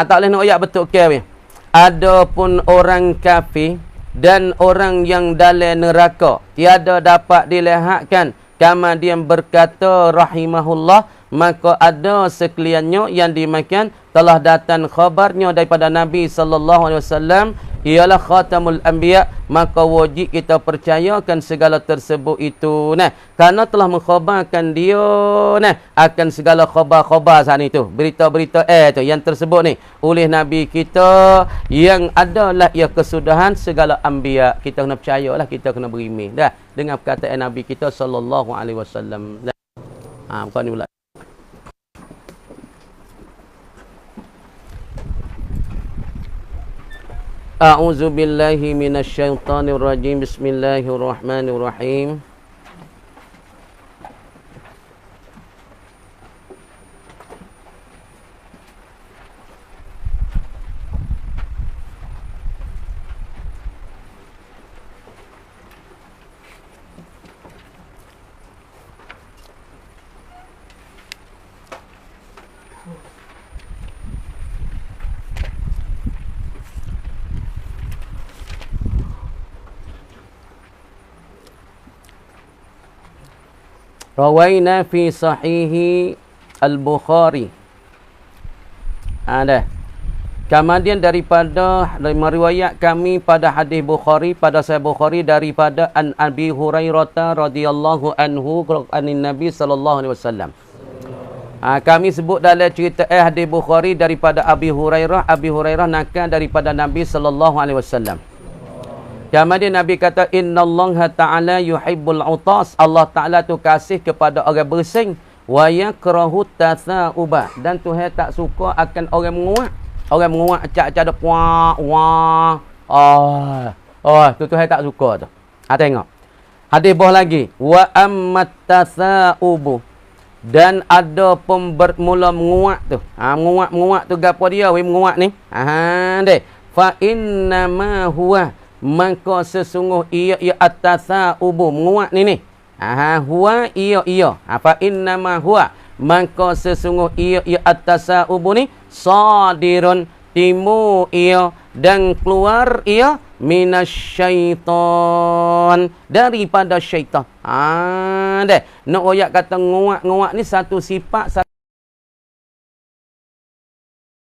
Tak boleh nak royak betul ke. Adapun orang kafir dan orang yang dalam neraka tiada dapat dilihatkan, kemudian berkata rahimahullah, maka ada sekaliannya yang dimakan telah datang khabarnya daripada Nabi sallallahu alaihi wasallam, ialah khatamul anbiya, maka wajib kita percayakan segala tersebut itu kerana telah mengkhabarkan dia akan segala khabar-khabar saat itu, berita-berita tu yang tersebut ni oleh Nabi kita yang adalah ia kesudahan segala anbiya. Kita kena percayalah, kita kena beriman dengan perkataan Nabi kita sallallahu alaihi wasallam. Bukan ni pula. A'udzu billahi minasyaitonir rajim. Bismillahirrahmanirrahim. Rawaina fi sahihi al-Bukhari. Ada. Kemudian daripada meriwayat kami pada hadis Bukhari, pada Sahih Bukhari daripada an Abi Hurairah radhiyallahu anhu anin Nabi sallallahu alaihi wasallam. Kami sebut dalam cerita hadis Bukhari daripada Abi Hurairah. Abi Hurairah nakal daripada Nabi sallallahu alaihi wasallam. Kemudian Nabi kata, innallaha ta'ala yuhibbul utas. Allah Ta'ala tu kasih kepada orang bersing. Wa yakrahu tatha'uba. Dan Tuhan tak suka akan orang menguat. Orang menguat acak-acak ada puak, wah. Tu Tuhan tak suka tu. Tengok. Hadis bawah lagi. Wa ammat tatha'ubu. Dan ada mula menguat tu. Menguat tu gapo dia? Menguat ni. Fa innama huwa. Maka sesungguh ia at-tasa'ubu menguat ni. Huwa ia. Fa innama huwa. Maka sesungguh ia at-tasa'ubu ni sadirun timu ia dan keluar ia minasyaitan daripada syaitan. Nak royak kata nguat ni satu sifat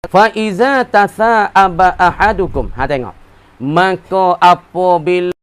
fa iza tasa'aba ahadukum. Tengok. Maka apabila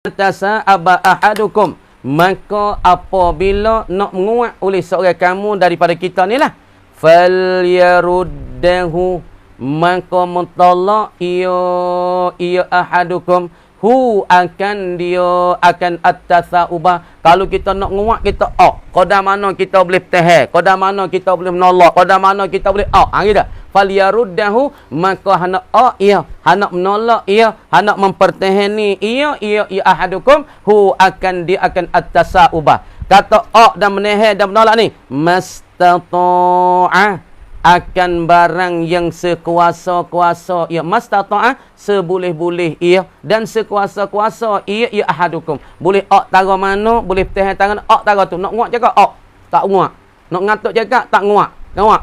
tasa'aba ahadukum, maka apabila nak menguat oleh seorang kamu daripada kita ni lah, falyaruddahu, maka mentolak ia ahadukum hu akan dia akan at-tasa'ubah. Kalau kita nak nguat kita qadar mana kita boleh tahan, qadar mana kita boleh menolak, qadar mana kita boleh gitu. Falyaruddahu, maka hendak ia, hendak menolak ia, hendak mempertahani ia ahadukum hu akan dia akan at-tasa'ubah. Kata dan menahan dan menolak ni mastata'a, akan barang yang sekuasa-kuasa ia, mastata'a seboleh-boleh ia dan sekuasa-kuasa ia ahadukum. Boleh tara mana, boleh tahan tangan tara tu. Nak nguat cakap tak nguat. Nak ngatuk cakap tak nguat.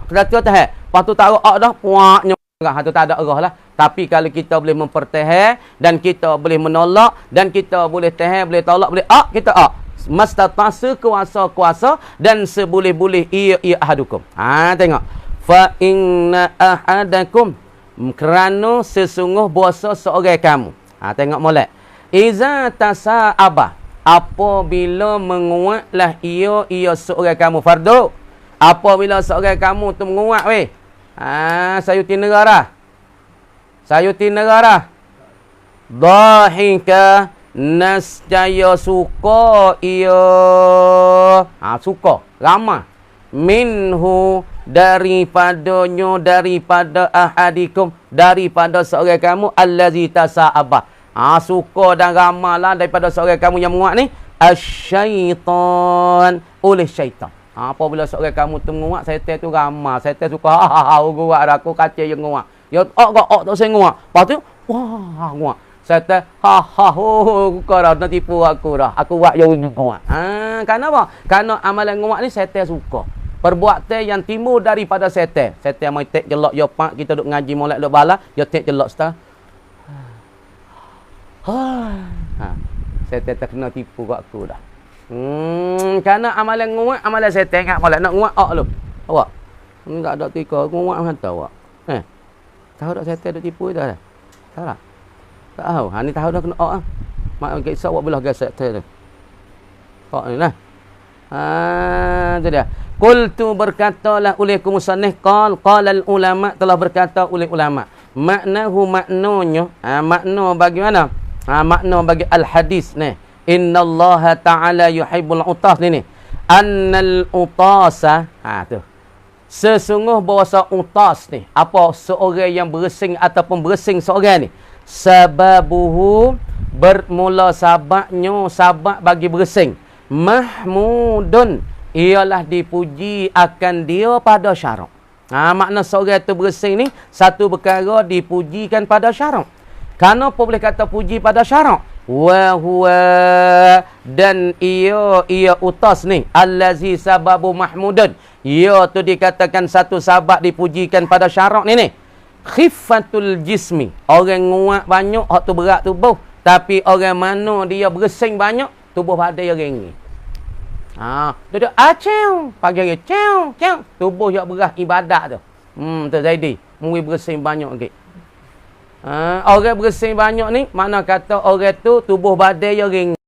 Kata tahan. Lepas tu taruh dah puak nyerah. Tu tak ada erah lah. Tapi kalau kita boleh mempertahan dan kita boleh menolak dan kita boleh tahan, boleh tolak, boleh kita mastata sekuasa-kuasa dan seboleh-boleh ia ahadukum. Tengok. Fa inna ahadakum, kerana sesungguh puasa seorang kamu. Tengok molek. Iza tasa'aba, apabila menguatlah ia seorang kamu fardu. Apabila seorang kamu tu menguat sayuti negara. Dhahika, nascaya suka ia. Suka, ramah. Minhu, daripada ahadikum, daripada seorang kamu allazi tasa'abah. Suka dan ramalah daripada seorang kamu yang menguat ni asyaitan, oleh syaitan. Apabila seorang kamu tu menguat, syaitan tu ramah, syaitan suka guat aku kacau yang menguat. Ya tak saya menguat. Lepas tu nguat. Syaitan kau dah nak tipu aku dah. Aku buat yang menguat. Kenapa? Kerana amalan menguat ni syaitan suka. Perbuatan yang timbul daripada setan. Setan mai tek jelak yo pak, kita duk ngaji molek duk bala, yo tek jelak star. Setan tak kena tipu kat aku dah. Kerana amalan nguat, amalan setan kat molek nak nguat lu. Awak. Enggak ada tika nguat macam tu awak. Tahu tak setan duk tipu dah. Tahu tak? Tak tahu. Ni tahu dah kena mak kisah awak belah gas setan tu. Ni lah. Itu dia. Qultu, berkatalah oleh musannif, qala ulama, telah berkata oleh ulama. Maknahu, maknanya, makna bagaimana? Makna bagi al-hadis ni. Innallaha ta'ala yuhibbul utas ni. Annal utasa, tu. Sesungguh bahasa utas ni, apa seorang yang bersing ataupun bersing seorang ni, sababuhu bermula sabaknya, sabak bagi bersing, mahmudun, ialah dipuji akan dia pada syarak. Makna seorang tu bersing ni, satu perkara dipujikan pada syarak. Kenapa boleh kata puji pada syarak? Wa huwa, dan ia utas ni, allazi sababu mahmudun, ia tu dikatakan satu sabab dipujikan pada syarak ni. Khiffatul jismi, orang nguat banyak, hak tu berat tubuh. Tapi orang mana dia bersing banyak, tubuh badan dia ringan. Duduk acau, pagi hari cau, tubuh yang berat ibadat tu. Tu jadi, mui bersing banyak lagi. Orang bersing banyak ni, mana kata orang tu tubuh badan dia ringan.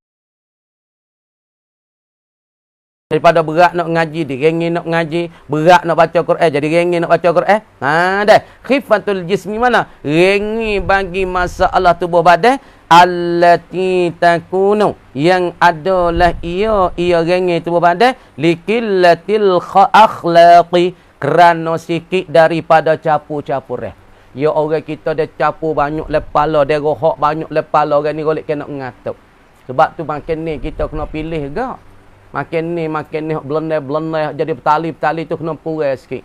Daripada berat nak ngaji, diringin nak ngaji, berat nak baca Quran, jadi ringin nak baca Quran. Dah. Khifatul jismi mana? Ringin bagi masalah tubuh badan. Allati takunu, yang adalah ia ringin tubuh badan. Likillatil akhlaqi, kerana sikit daripada capu-capu reh. Ya orang kita dia capu banyak lepala, dia rohak banyak lepala, orang ni golek kena ngatuk. Sebab tu makin ni kita kena pilih ke. Makin ni blendai jadi petali tu kena purai sikit.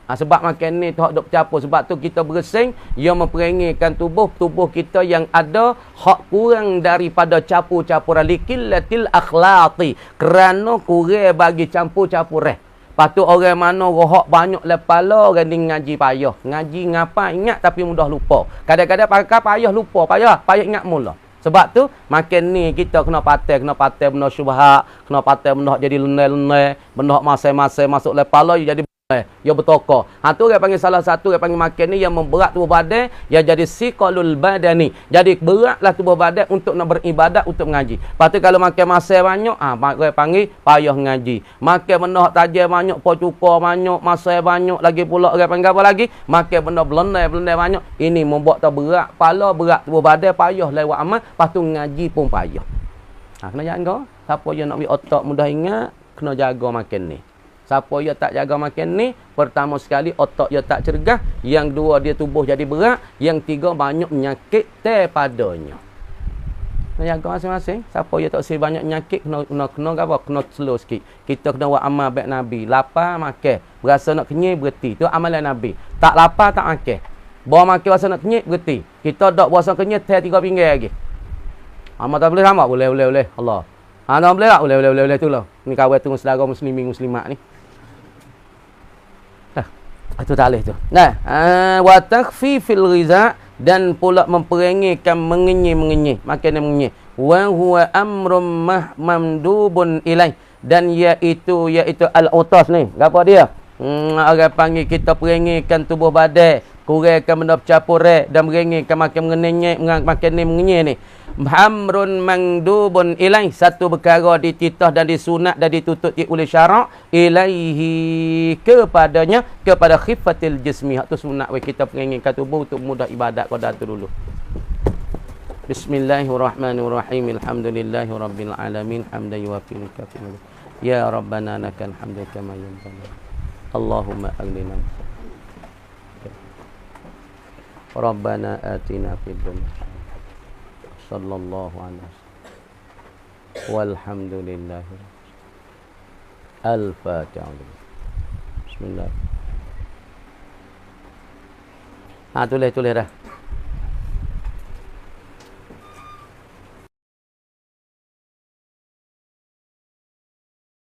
Sebab makin ni tu hak duk capu, sebab tu kita bersing, ia memperinggikan tubuh kita yang ada hak kurang daripada capu-capuran, likillatil akhlaqi, kerana kurang bagi campur-campur. Lepas tu orang mana rohak banyak lepala, orang ni ngaji payah. Ngaji ngapa ingat tapi mudah lupa. Kadang-kadang pakai payah lupa, payah ingat mula. Sebab tu makin ni kita kena patai benda syubhat, kena patai benda jadi lenai-lenai, benda masai-masai masuk lepala jadi ya bertokar. Tu orang panggil salah satu, orang panggil makin ni yang memberat tubuh badan, yang jadi siqalul badani. Jadi beratlah tubuh badan untuk nak beribadat, untuk mengaji. Lepas tu kalau makin masai banyak, orang panggil payah mengaji. Makin benda tajam banyak, pocuka banyak, masai banyak, lagi pula orang panggil apa lagi? Makin benda belendai banyak. Ini membuat tak berat kepala, berat tubuh badan, payah lewat amal, lepas tu mengaji pun payah. Kena jaga. Siapa yang nak beri otak mudah ingat, kena jaga makin ni. Siapa yang tak jaga makan ni, pertama sekali otak dia tak cergah, yang dua dia tubuh jadi berat, yang tiga banyak penyakit padanya. Kena jaga masing-masing. Siapa yang tak banyak penyakit, kena apa? Kena slow sikit. Kita kena buat amal baik Nabi. Lapar makan, berasa nak kenyang berhenti. Tu amalan Nabi. Tak lapar tak makan. Bawa makan rasa nak kenyang berhenti. Kita dak puasa kenyang teh 3 pinggir lagi. Amal tak boleh sama? Boleh. Allah. Tak boleh tak? Boleh tu lah. Ni kawan tu saudara muslimat ni. Itu talih tu. Wa takhfifil ghiza, dan pula memperinggikan mengenyih. Makan mengenyih. Wa huwa amrun mamdubun ilaih, dan iaitu al-utas ni. Apa dia? Orang panggil kita peringgikan tubuh badan, kurangkan benda bercampur dan meringgikan makan mengenyih ni. Amrun mandubun ilaih, satu perkara dititah dan disunat dan ditutup oleh syarak, ilaihi, kepadanya, kepada khifatil jismi. Hak tu sunat kita penginginkan tubuh untuk mudah ibadat pada tu dulu. Bismillahirrahmanirrahim. Alhamdulillahi rabbil alamin, hamdan yuwafi nikafil. Ya Rabbana lakal hamdu kama yanbaghi. Allahumma aghnina. Rabbana atina fid dunya sallallahu alaihi wasallam walhamdulillah. Al-Fatihah. Bismillah. Tulis dah.